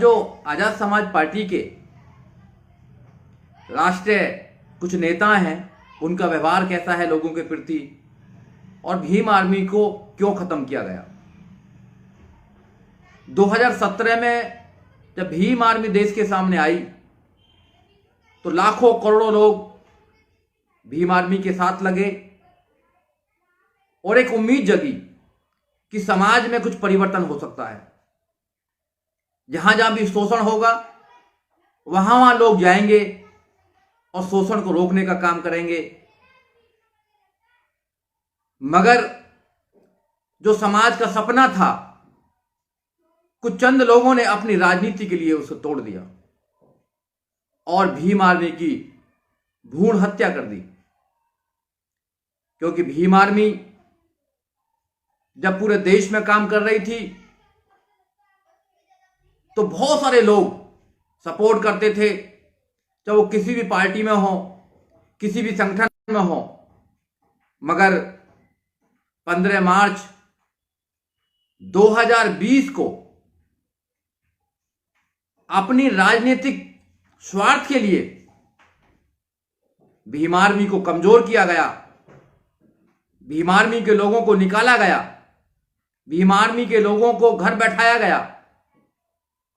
जो आजाद समाज पार्टी के राष्ट्रीय कुछ नेता हैं उनका व्यवहार कैसा है लोगों के प्रति, और भीम आर्मी को क्यों खत्म किया गया। 2017 में जब भीम आर्मी देश के सामने आई तो लाखों करोड़ों लोग भीम आर्मी के साथ लगे और एक उम्मीद जगी कि समाज में कुछ परिवर्तन हो सकता है। जहां जहां भी शोषण होगा वहां वहां लोग जाएंगे और शोषण को रोकने का काम करेंगे। मगर जो समाज का सपना था, कुछ चंद लोगों ने अपनी राजनीति के लिए उसे तोड़ दिया और भीम आर्मी की भ्रूण हत्या कर दी। क्योंकि भीम आर्मी जब पूरे देश में काम कर रही थी तो बहुत सारे लोग सपोर्ट करते थे, चाहे वो किसी भी पार्टी में हो, किसी भी संगठन में हो। मगर 15 मार्च 2020 को अपनी राजनीतिक स्वार्थ के लिए भीम आर्मी को कमजोर किया गया, भीम आर्मी के लोगों को निकाला गया, भीम आर्मी के लोगों को घर बैठाया गया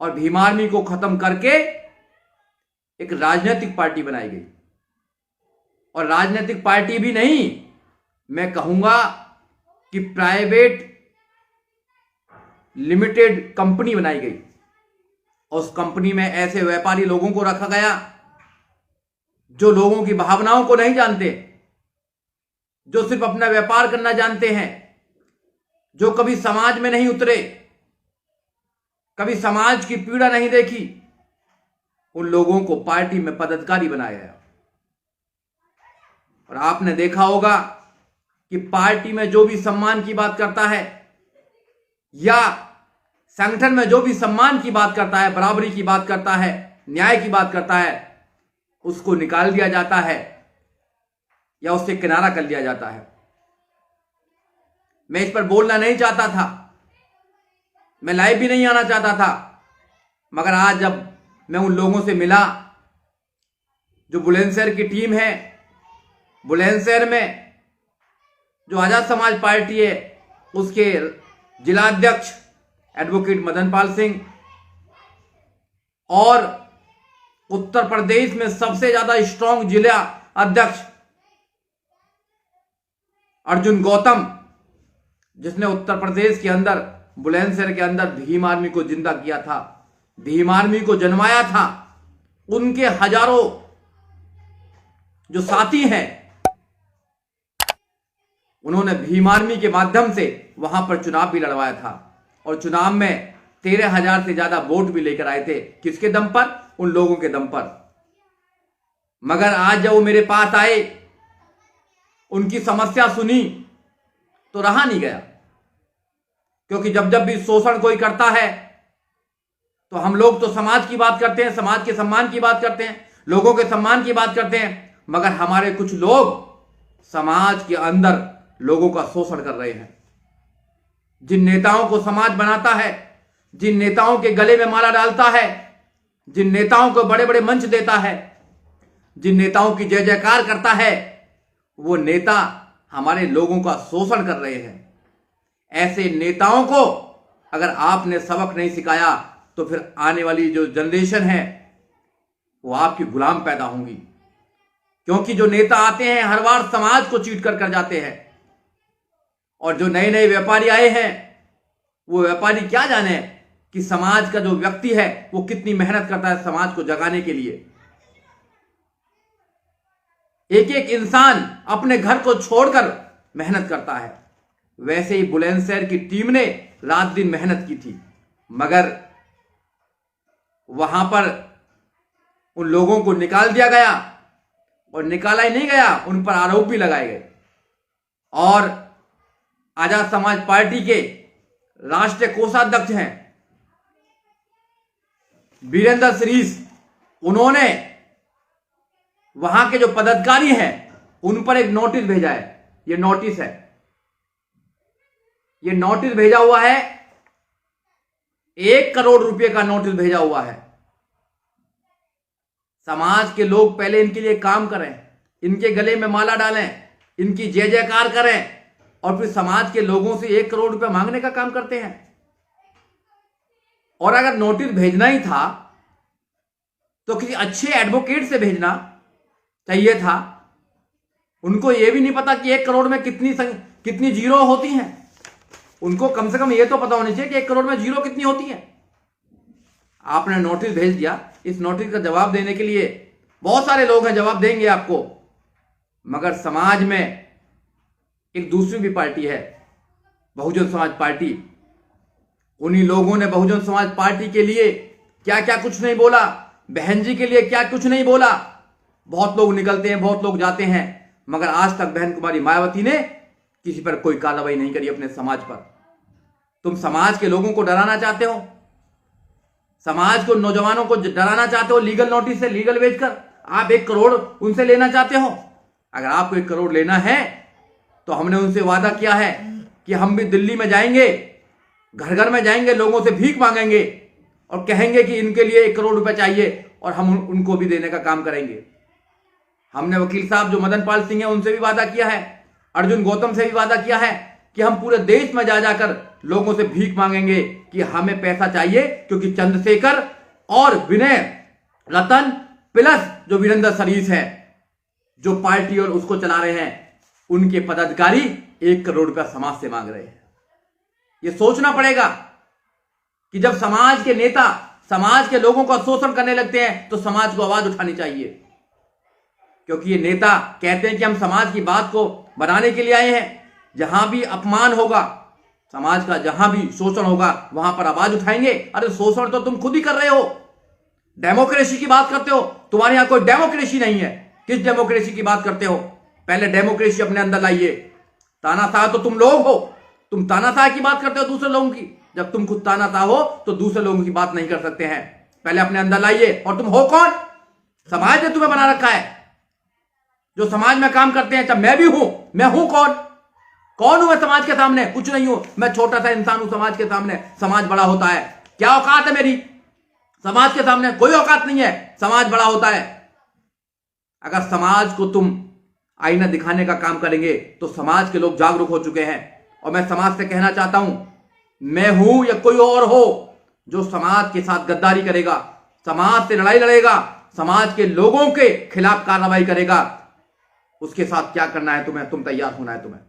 और भीम आर्मी को खत्म करके एक राजनीतिक पार्टी बनाई गई। और राजनीतिक पार्टी भी नहीं, मैं कहूंगा कि प्राइवेट लिमिटेड कंपनी बनाई गई। और उस कंपनी में ऐसे व्यापारी लोगों को रखा गया जो लोगों की भावनाओं को नहीं जानते, जो सिर्फ अपना व्यापार करना जानते हैं, जो कभी समाज में नहीं उतरे, कभी समाज की पीड़ा नहीं देखी। उन लोगों को पार्टी में पदाधिकारी बनाया गया। और आपने देखा होगा कि पार्टी में जो भी सम्मान की बात करता है या संगठन में जो भी सम्मान की बात करता है, बराबरी की बात करता है, न्याय की बात करता है, उसको निकाल दिया जाता है या उससे किनारा कर लिया जाता है। मैं इस पर बोलना नहीं चाहता था, मैं लाइव भी नहीं आना चाहता था, मगर आज जब मैं उन लोगों से मिला जो बुलंदशहर की टीम है, बुलंदशहर में जो आजाद समाज पार्टी है उसके जिला अध्यक्ष एडवोकेट मदन पाल सिंह और उत्तर प्रदेश में सबसे ज्यादा स्ट्रांग जिला अध्यक्ष अर्जुन गौतम, जिसने उत्तर प्रदेश के अंदर बुलंदशहर के अंदर भीम आर्मी को जिंदा किया था, भीम आर्मी को जन्माया था, उनके हजारों जो साथी हैं उन्होंने भीम आर्मी के माध्यम से वहां पर चुनाव भी लड़वाया था और चुनाव में 13,000 से ज्यादा वोट भी लेकर आए थे। किसके दम पर? उन लोगों के दम पर। मगर आज जब वो मेरे पास आए, उनकी समस्या सुनी तो रहा नहीं गया। क्योंकि जब जब भी शोषण कोई करता है तो हम लोग तो समाज की बात करते हैं, समाज के सम्मान की बात करते हैं, लोगों के सम्मान की बात करते हैं, मगर हमारे कुछ लोग समाज के अंदर लोगों का शोषण कर रहे हैं। जिन नेताओं को समाज बनाता है, जिन नेताओं के गले में माला डालता है, जिन नेताओं को बड़े बड़े मंच देता है, जिन नेताओं की जय जयकार करता है, वो नेता हमारे लोगों का शोषण कर रहे हैं। ऐसे नेताओं को अगर आपने सबक नहीं सिखाया तो फिर आने वाली जो जनरेशन है वो आपकी गुलाम पैदा होंगी। क्योंकि जो नेता आते हैं हर बार समाज को चीट कर जाते हैं, और जो नए नए व्यापारी आए हैं वो व्यापारी क्या जाने कि समाज का जो व्यक्ति है वो कितनी मेहनत करता है समाज को जगाने के लिए। एक एक इंसान अपने घर को छोड़कर मेहनत करता है। वैसे ही बुलंदशहर की टीम ने रात दिन मेहनत की थी, मगर वहां पर उन लोगों को निकाल दिया गया, और निकाला ही नहीं गया, उन पर आरोप भी लगाए गए। और आजाद समाज पार्टी के राष्ट्रीय कोषाध्यक्ष हैं वीरेंद्र श्रीस, उन्होंने वहां के जो पदाधिकारी हैं उन पर एक नोटिस भेजा है। ये नोटिस है, ये नोटिस भेजा हुआ है 1 करोड़ रुपए का नोटिस भेजा हुआ है। समाज के लोग पहले इनके लिए काम करें, इनके गले में माला डालें, इनकी जय जयकार करें, और फिर समाज के लोगों से 1 करोड़ रुपए मांगने का काम करते हैं। और अगर नोटिस भेजना ही था तो किसी अच्छे एडवोकेट से भेजना चाहिए था। उनको यह भी नहीं पता कि 1 करोड़ में कितनी जीरो होती हैं। उनको कम से कम यह तो पता होनी चाहिए कि 1 करोड़ में जीरो कितनी होती है। आपने नोटिस भेज दिया, इस नोटिस का जवाब देने के लिए बहुत सारे लोग हैं, जवाब देंगे आपको, मगर समाज में एक दूसरी भी पार्टी है, बहुजन समाज पार्टी। उन्हीं लोगों ने बहुजन समाज पार्टी के लिए क्या क्या कुछ नहीं बोला, बहन जी के लिए क्या कुछ नहीं बोला। बहुत लोग निकलते हैं, बहुत लोग जाते हैं, मगर आज तक बहन कुमारी मायावती ने किसी पर कोई कार्रवाई नहीं करी अपने समाज पर। तुम समाज के लोगों को डराना चाहते हो, समाज को, नौजवानों को डराना चाहते हो लीगल नोटिस से, लीगल वेज कर। आप 1 करोड़ उनसे लेना चाहते हो। अगर आपको 1 करोड़ लेना है तो हमने उनसे वादा किया है कि हम भी दिल्ली में जाएंगे, घर घर में जाएंगे, लोगों से भीख मांगेंगे और कहेंगे कि इनके लिए 1 करोड़ रुपए चाहिए, और हम उनको भी देने का काम करेंगे। हमने वकील साहब जो मदन पाल सिंह है उनसे भी वादा किया है, अर्जुन गौतम से भी वादा किया है कि हम पूरे देश में जा जाकर लोगों से भीख मांगेंगे कि हमें पैसा चाहिए, क्योंकि चंद्रशेखर और विनय रतन प्लस जो वीरेंद्र सरीस है, जो पार्टी और उसको चला रहे हैं, उनके पदाधिकारी 1 करोड़ रुपया समाज से मांग रहे हैं। यह सोचना पड़ेगा कि जब समाज के नेता समाज के लोगों का शोषण करने लगते हैं तो समाज को आवाज उठानी चाहिए, क्योंकि ये नेता कहते हैं कि हम समाज की बात को बनाने के लिए आए हैं। जहां भी अपमान होगा समाज का, जहां भी शोषण होगा, वहां पर आवाज उठाएंगे। अरे शोषण तो तुम खुद ही कर रहे हो। डेमोक्रेसी की बात करते हो, तुम्हारे यहां कोई डेमोक्रेसी नहीं है। किस डेमोक्रेसी की बात करते हो? पहले डेमोक्रेसी अपने अंदर लाइए। तानाशाह तो तुम लोग हो, तुम तानाशाह की बात करते हो दूसरे लोगों की। जब तुम खुद तानाशाह हो तो दूसरे लोगों की बात नहीं कर सकते हैं। पहले अपने अंदर लाइए। और तुम हो कौन? समाज ने तुम्हें बना रखा है, जो समाज में काम करते हैं। जब मैं भी हूं, मैं हूं कौन हूं मैं समाज के सामने? कुछ नहीं हूं, मैं छोटा सा इंसान हूं समाज के सामने। समाज बड़ा होता है। क्या औकात है मेरी समाज के सामने? कोई औकात नहीं है। समाज बड़ा होता है। अगर समाज को तुम आईना दिखाने का काम करेंगे तो समाज के लोग जागरूक हो चुके हैं। और मैं समाज से कहना चाहता हूं, मैं हूं या कोई और हो, जो समाज के साथ गद्दारी करेगा, समाज से लड़ाई लड़ेगा, समाज के लोगों के खिलाफ कार्रवाई करेगा, उसके साथ क्या करना है तुम्हें, तुम तैयार होना है तुम्हें।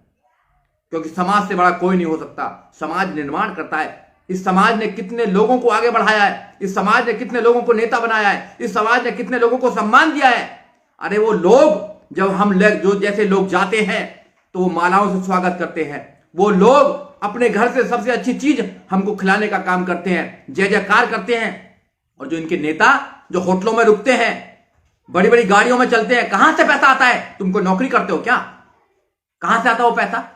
क्योंकि समाज से बड़ा कोई नहीं हो सकता। समाज निर्माण करता है। इस समाज ने कितने लोगों को आगे बढ़ाया है, इस समाज ने कितने लोगों को नेता बनाया है, इस समाज ने कितने लोगों को सम्मान दिया है। अरे वो लोग, जब हम जो जैसे लोग जाते हैं तो वो मालाओं से स्वागत करते हैं। वो लोग अपने घर से सबसे अच्छी चीज हमको खिलाने का काम करते हैं, जय जयकार करते हैं। और जो इनके नेता जो होटलों में रुकते हैं, बड़ी बड़ी गाड़ियों में चलते हैं, कहां से पैसा आता है? तुमको नौकरी करते हो क्या? कहां से आता वो पैसा?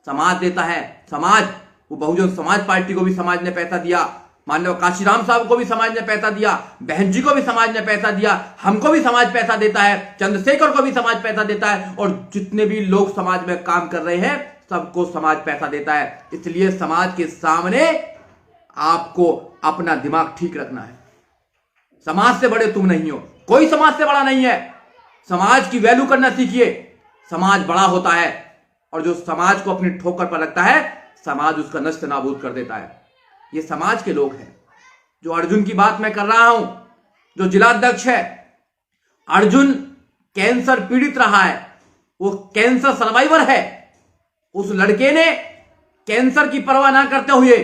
समाज देता है। समाज, वो बहुजन समाज पार्टी को भी समाज ने पैसा दिया, माननीय काशीराम साहब को भी समाज ने पैसा दिया, बहन जी को भी समाज ने पैसा दिया, हमको भी समाज पैसा देता है, चंद्रशेखर को भी समाज पैसा देता है, और जितने भी लोग समाज में काम कर रहे हैं सबको समाज पैसा देता है। इसलिए समाज के सामने आपको अपना दिमाग ठीक रखना है। समाज से बड़े तुम नहीं हो, कोई समाज से बड़ा नहीं है। समाज की वैल्यू करना सीखिए। समाज बड़ा होता है, और जो समाज को अपनी ठोकर पर रखता है, समाज उसका नष्ट नाबूद कर देता है। ये समाज के लोग हैं। जो अर्जुन की बात मैं कर रहा हूं, जो जिलाध्यक्ष है, अर्जुन कैंसर पीड़ित रहा है, वो कैंसर सर्वाइवर है। उस लड़के ने कैंसर की परवाह ना करते हुए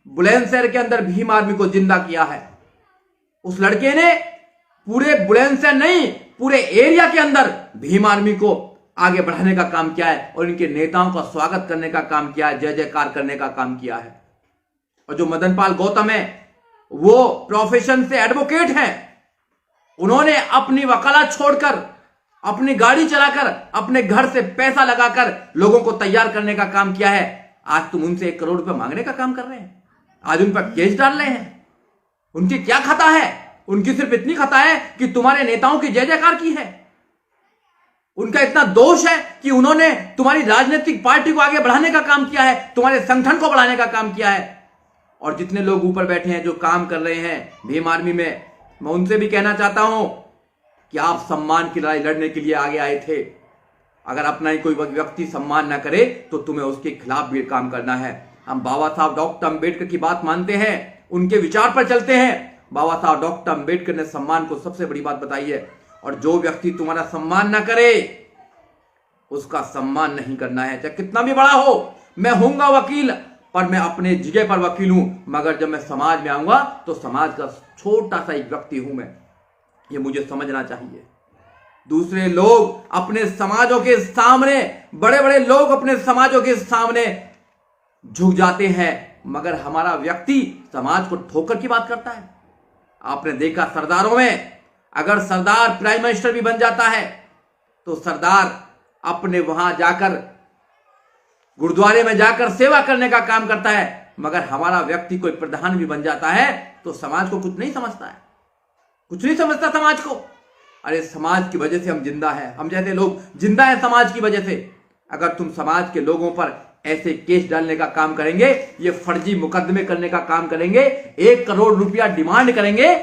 बुलंदशहर के अंदर भीम आर्मी को जिंदा किया है। उस लड़के ने पूरे बुलंदशहर नहीं, पूरे एरिया के अंदर भीम आर्मी को आगे बढ़ाने का काम किया है, और इनके नेताओं का स्वागत करने का काम किया है, जय जयकार करने का काम किया है। और जो मदन पाल गौतम है, वो प्रोफेशन से एडवोकेट हैं। उन्होंने अपनी वकालत छोड़कर, अपनी गाड़ी चलाकर, अपने घर से पैसा लगाकर लोगों को तैयार करने का काम किया है। आज तुम उनसे 1 करोड़ रुपए मांगने का काम कर रहे हैं, आज उन पर केस डाल रहे हैं। उनकी क्या खता है? उनकी सिर्फ इतनी खता है कि तुम्हारे नेताओं की जय जयकार की है। उनका इतना दोष है कि उन्होंने तुम्हारी राजनीतिक पार्टी को आगे बढ़ाने का काम किया है, तुम्हारे संगठन को बढ़ाने का काम किया है। और जितने लोग ऊपर बैठे हैं जो काम कर रहे हैं भीम आर्मी में, मैं उनसे भी कहना चाहता हूं कि आप सम्मान की लड़ाई लड़ने के लिए आगे आए थे। अगर अपना ही कोई व्यक्ति सम्मान ना करे तो तुम्हें उसके खिलाफ भी काम करना है। हम बाबा साहब डॉक्टर अंबेडकर की बात मानते हैं, उनके विचार पर चलते हैं। बाबा साहब डॉक्टर अंबेडकर ने सम्मान को सबसे बड़ी बात बताई है, और जो व्यक्ति तुम्हारा सम्मान ना करे उसका सम्मान नहीं करना है, चाहे कितना भी बड़ा हो। मैं हूंगा वकील, पर मैं अपने जगह पर वकील हूं, मगर जब मैं समाज में आऊंगा तो समाज का छोटा सा एक व्यक्ति हूं मैं, ये मुझे समझना चाहिए। दूसरे लोग अपने समाजों के सामने, बड़े बड़े लोग अपने समाजों के सामने झुक जाते हैं, मगर हमारा व्यक्ति समाज को ठोकर की बात करता है। आपने देखा सरदारों में, अगर सरदार प्राइम मिनिस्टर भी बन जाता है तो सरदार अपने वहां जाकर गुरुद्वारे में जाकर सेवा करने का काम करता है, मगर हमारा व्यक्ति कोई प्रधान भी बन जाता है तो समाज को कुछ नहीं समझता है, कुछ नहीं समझता समाज को। अरे समाज की वजह से हम जिंदा हैं, हम जैसे लोग जिंदा हैं समाज की वजह से। अगर तुम समाज के लोगों पर ऐसे केस डालने का काम करेंगे, ये फर्जी मुकदमे करने का काम करेंगे, 1 करोड़ रुपया डिमांड करेंगे,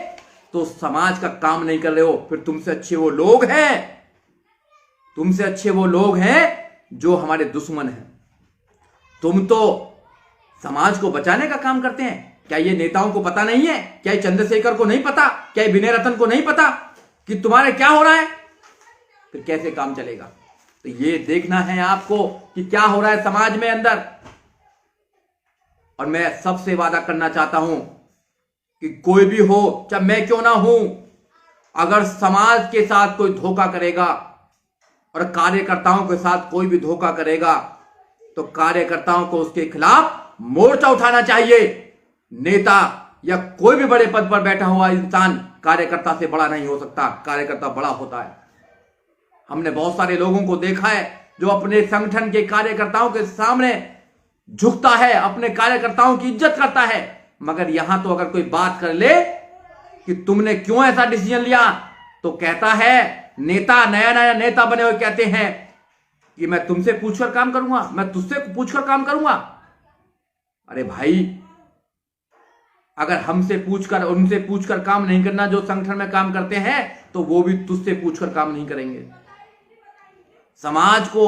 तो समाज का काम नहीं कर रहे हो। फिर तुमसे अच्छे वो लोग हैं, तुमसे अच्छे वो लोग हैं जो हमारे दुश्मन हैं। तुम तो समाज को बचाने का काम करते हैं। क्या ये नेताओं को पता नहीं है? क्या ये चंद्रशेखर को नहीं पता? क्या ये विनय रतन को नहीं पता कि तुम्हारे क्या हो रहा है? फिर कैसे काम चलेगा? तो ये देखना है आपको कि क्या हो रहा है समाज में अंदर। और मैं सबसे वादा करना चाहता हूं कि कोई भी हो, चाहे मैं क्यों ना हूं, अगर समाज के साथ कोई धोखा करेगा और कार्यकर्ताओं के साथ कोई भी धोखा करेगा तो कार्यकर्ताओं को उसके खिलाफ मोर्चा उठाना चाहिए। नेता या कोई भी बड़े पद पर बैठा हुआ इंसान कार्यकर्ता से बड़ा नहीं हो सकता, कार्यकर्ता बड़ा होता है। हमने बहुत सारे लोगों को देखा है जो अपने संगठन के कार्यकर्ताओं के सामने झुकता है, अपने कार्यकर्ताओं की इज्जत करता है, मगर यहां तो अगर कोई बात कर ले कि तुमने क्यों ऐसा डिसीजन लिया तो कहता है, नेता नया नया नेता बने हुए कहते हैं कि मैं तुमसे पूछकर काम करूंगा, मैं तुझसे पूछकर काम करूंगा। अरे भाई, अगर हमसे पूछकर उनसे पूछकर काम नहीं करना जो संगठन में काम करते हैं, तो वो भी तुझसे पूछकर काम नहीं करेंगे। समाज को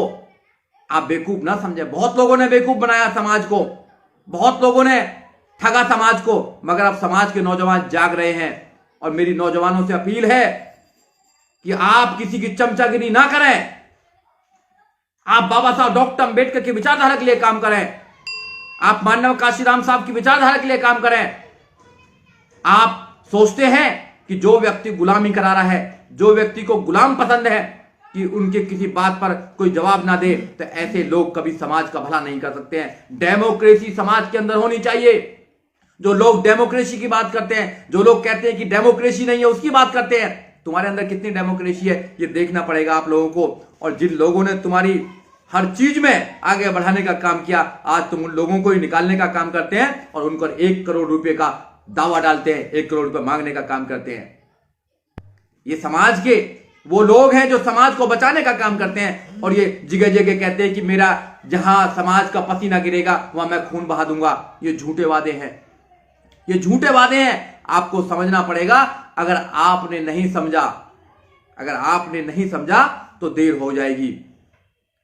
आप बेवकूफ ना समझे। बहुत लोगों ने बेवकूफ बनाया समाज को, बहुत लोगों ने ठगा समाज को, मगर अब समाज के नौजवान जाग रहे हैं। और मेरी नौजवानों से अपील है कि आप किसी की चमचागिरी ना करें, आप बाबा साहब डॉक्टर अंबेडकर की विचारधारा के लिए काम करें, आप मानव काशीराम साहब की विचारधारा के लिए काम करें। आप सोचते हैं कि जो व्यक्ति गुलामी करा रहा है, जो व्यक्ति को गुलाम पसंद है कि उनके किसी बात पर कोई जवाब ना दे, तो ऐसे लोग कभी समाज का भला नहीं कर सकते हैं। डेमोक्रेसी समाज के अंदर होनी चाहिए। जो लोग डेमोक्रेसी की बात करते हैं, जो लोग कहते हैं कि डेमोक्रेसी नहीं है, उसकी बात करते हैं, तुम्हारे अंदर कितनी डेमोक्रेसी है ये देखना पड़ेगा आप लोगों को। और जिन लोगों ने तुम्हारी हर चीज में आगे बढ़ाने का काम किया, आज तुम उन लोगों को ही निकालने का काम करते हैं और उनको 1 करोड़ रुपए का दावा डालते हैं, 1 करोड़ रुपए मांगने का काम करते हैं। ये समाज के वो लोग हैं जो समाज को बचाने का काम करते हैं, और ये जगह जगह कहते हैं कि मेरा जहां समाज का पसीना गिरेगा वहां मैं खून बहा दूंगा। ये झूठे वादे हैं, ये झूठे वादे हैं। आपको समझना पड़ेगा। अगर आपने नहीं समझा, अगर आपने नहीं समझा तो देर हो जाएगी।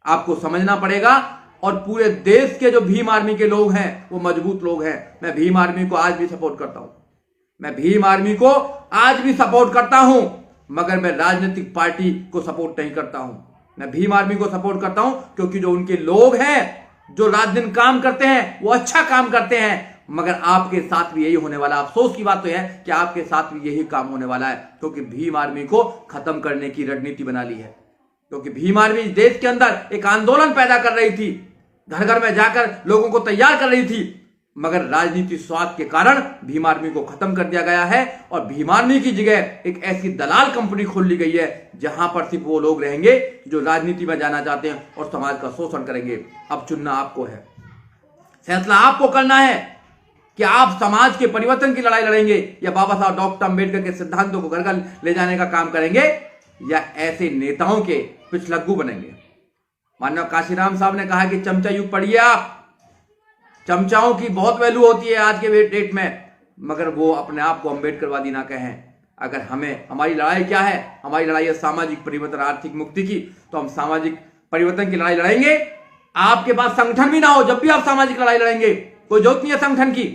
आपको समझना पड़ेगा। और पूरे देश के जो भीम आर्मी के लोग हैं वो मजबूत लोग हैं। मैं भीम आर्मी को आज भी सपोर्ट करता हूं, मैं भीम आर्मी को आज भी सपोर्ट करता हूं, मगर मैं राजनीतिक पार्टी को सपोर्ट नहीं करता हूं। मैं भीम आर्मी को सपोर्ट करता हूं क्योंकि जो उनके लोग हैं, जो रात दिन काम करते हैं, वो अच्छा काम करते हैं। मगर आपके साथ भी यही होने वाला। अफसोस की बात तो है कि आपके साथ भी यही काम होने वाला है, क्योंकि भीम आर्मी को खत्म करने की रणनीति बना ली है। क्योंकि भीम आर्मी देश के अंदर एक आंदोलन पैदा कर रही थी, घर घर में जाकर लोगों को तैयार कर रही थी, मगर राजनीति स्वार्थ के कारण भीम आर्मी को खत्म कर दिया गया है। और भीम आर्मी की जगह एक ऐसी दलाल कंपनी खोल ली गई है जहां पर सिर्फ वो लोग रहेंगे जो राजनीति में जाना चाहते हैं और समाज का शोषण करेंगे। अब चुनना आपको है, फैसला आपको करना है कि आप समाज के परिवर्तन की लड़ाई लड़ेंगे या बाबा साहब डॉक्टर अंबेडकर के सिद्धांतों को घर घर ले जाने का काम करेंगे, या ऐसे नेताओं के पिछलग्गू बनेंगे। मानव काशीराम साहब ने कहा कि चमचा युग पढ़िए आप, चमचाओं की बहुत वैल्यू होती है आज के डेट में, मगर वो अपने आप को अम्बेडकरवादी ना कहें। अगर हमें, हमारी लड़ाई क्या है, हमारी लड़ाई है सामाजिक परिवर्तन, आर्थिक मुक्ति की, तो हम सामाजिक परिवर्तन की लड़ाई लड़ेंगे। आपके पास संगठन भी ना हो, जब भी आप सामाजिक लड़ाई लड़ेंगे, कोई जरूरत नहीं है संगठन की।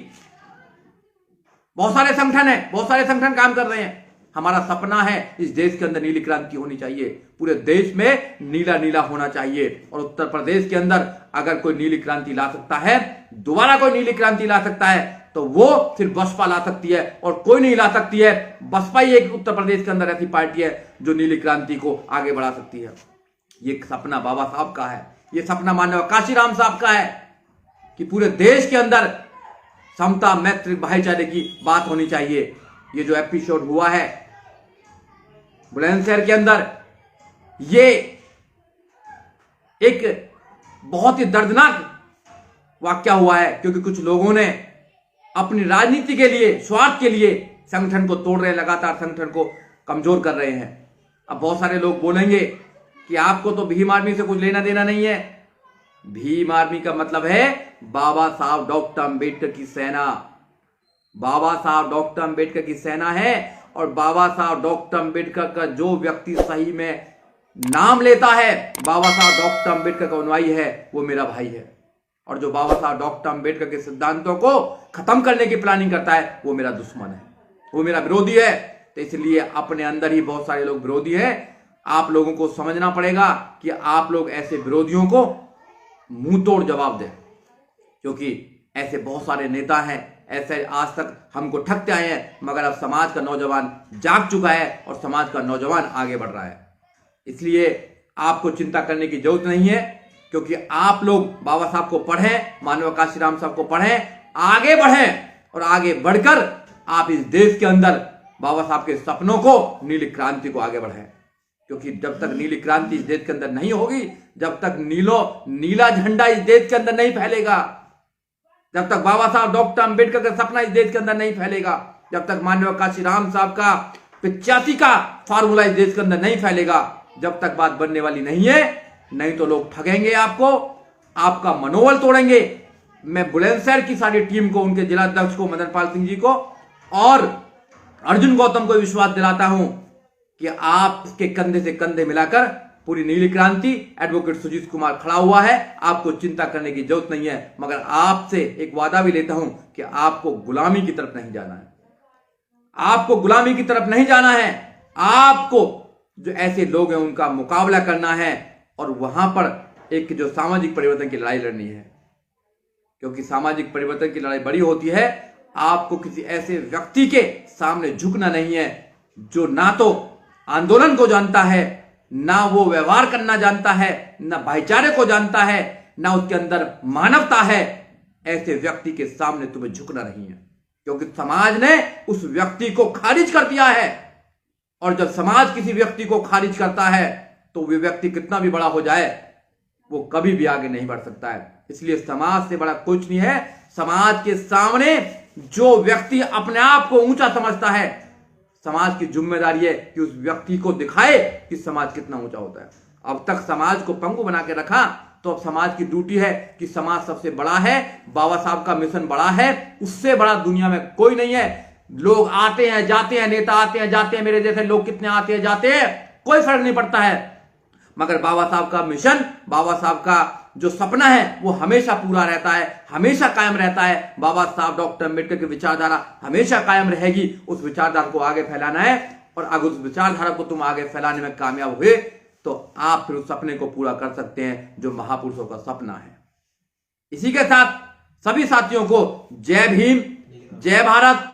बहुत सारे संगठन है, बहुत सारे संगठन काम कर रहे हैं। हमारा सपना है इस देश के अंदर नीली क्रांति होनी चाहिए, पूरे देश में नीला नीला होना चाहिए। और उत्तर प्रदेश के अंदर अगर कोई नीली क्रांति ला सकता है, दोबारा कोई नीली क्रांति ला सकता है, तो वो सिर्फ बसपा ला सकती है और कोई नहीं ला सकती है। बसपा ही एक उत्तर प्रदेश के अंदर ऐसी पार्टी है जो नीली क्रांति को आगे बढ़ा सकती है। ये सपना बाबा साहब का है, ये सपना माननीय काशीराम साहब का है कि पूरे देश के अंदर समता, मैत्री, भाईचारे की बात होनी चाहिए। ये जो एपिसोड हुआ है बुलंदशहर के अंदर, ये एक बहुत ही दर्दनाक वाकया हुआ है, क्योंकि कुछ लोगों ने अपनी राजनीति के लिए, स्वार्थ के लिए संगठन को तोड़ रहे हैं, लगातार संगठन को कमजोर कर रहे हैं। अब बहुत सारे लोग बोलेंगे कि आपको तो भीम आर्मी से कुछ लेना देना नहीं है। भीम आर्मी का मतलब है बाबा साहब डॉक्टर अंबेडकर की सेना। बाबा साहब डॉक्टर अंबेडकर की सेना है, और बाबा साहब डॉक्टर अंबेडकर का जो व्यक्ति सही में नाम लेता है, बाबा साहब डॉक्टर अंबेडकर का अनुयायी है, वो मेरा भाई है। और जो बाबा साहब डॉक्टर अंबेडकर के सिद्धांतों को खत्म करने की प्लानिंग करता है, वो मेरा दुश्मन है, वो मेरा विरोधी है। तो इसलिए अपने अंदर ही बहुत सारे लोग विरोधी हैं। आप लोगों को समझना पड़ेगा कि आप लोग ऐसे विरोधियों को मुंह तोड़ जवाब दें, क्योंकि ऐसे बहुत सारे नेता हैं, ऐसे आज तक हमको ठगते आए हैं, मगर अब समाज का नौजवान जाग चुका है और समाज का नौजवान आगे बढ़ रहा है। इसलिए आपको चिंता करने की जरूरत नहीं है, क्योंकि आप लोग बाबा साहब को पढ़ें, माननीय काशीराम साहब को पढ़ें, आगे बढ़ें, और आगे बढ़कर आप इस देश के अंदर बाबा साहब के सपनों को, नीली क्रांति को आगे बढ़ें। क्योंकि जब तक नीली क्रांति इस देश के अंदर नहीं होगी, जब तक नीला झंडा इस देश के अंदर नहीं फैलेगा, जब तक बाबा साहब डॉक्टर अंबेडकर का सपना इस देश के अंदर नहीं फैलेगा, जब तक माननीय काशीराम साहब का 85 का फार्मूला इस देश के अंदर नहीं फैलेगा, जब तक बात बनने वाली नहीं है। नहीं तो लोग ठगेंगे आपको, आपका मनोबल तोड़ेंगे। मैं बुलंदशहर की सारी टीम को, उनके जिलाध्यक्ष को, मदन पाल सिंह जी को और अर्जुन गौतम को विश्वास दिलाता हूं कि आपके कंधे से कंधे मिलाकर पूरी नीली क्रांति, एडवोकेट सुजीत कुमार खड़ा हुआ है। आपको चिंता करने की जरूरत नहीं है, मगर आपसे एक वादा भी लेता हूं कि आपको गुलामी की तरफ नहीं जाना है, आपको गुलामी की तरफ नहीं जाना है। आपको जो ऐसे लोग हैं उनका मुकाबला करना है, और वहां पर एक जो सामाजिक परिवर्तन की लड़ाई लड़नी है। क्योंकि सामाजिक परिवर्तन की लड़ाई बड़ी होती है। आपको किसी ऐसे व्यक्ति के सामने झुकना नहीं है जो ना तो आंदोलन को जानता है, ना वो व्यवहार करना जानता है, ना भाईचारे को जानता है, ना उसके अंदर मानवता है। ऐसे व्यक्ति के सामने तुम्हें झुकना नहीं है, क्योंकि समाज ने उस व्यक्ति को खारिज कर दिया है। और जब समाज किसी व्यक्ति को खारिज करता है, तो वो व्यक्ति कितना भी बड़ा हो जाए, वो कभी भी आगे नहीं बढ़ सकता है। इसलिए समाज से बड़ा कुछ नहीं है। समाज के सामने जो व्यक्ति अपने आप को ऊंचा समझता है, समाज की जिम्मेदारी है कि उस व्यक्ति को दिखाए कि समाज कितना ऊंचा होता है। अब तक समाज को पंगु बना के रखा, तो अब समाज की ड्यूटी है कि समाज सबसे बड़ा है, बाबा साहब का मिशन बड़ा है, उससे बड़ा दुनिया में कोई नहीं है। लोग आते हैं जाते हैं, नेता आते हैं जाते हैं, मेरे जैसे लोग कितने आते हैं जाते हैं, कोई फर्क नहीं पड़ता है। मगर बाबा साहब का मिशन, बाबा साहब का जो सपना है, वो हमेशा पूरा रहता है, हमेशा कायम रहता है। बाबा साहब डॉक्टर अंबेडकर की विचारधारा हमेशा कायम रहेगी। उस विचारधारा को आगे फैलाना है, और अगर उस विचारधारा को तुम आगे फैलाने में कामयाब हुए, तो आप फिर उस सपने को पूरा कर सकते हैं जो महापुरुषों का सपना है। इसी के साथ सभी साथियों को जय भीम, जय भारत।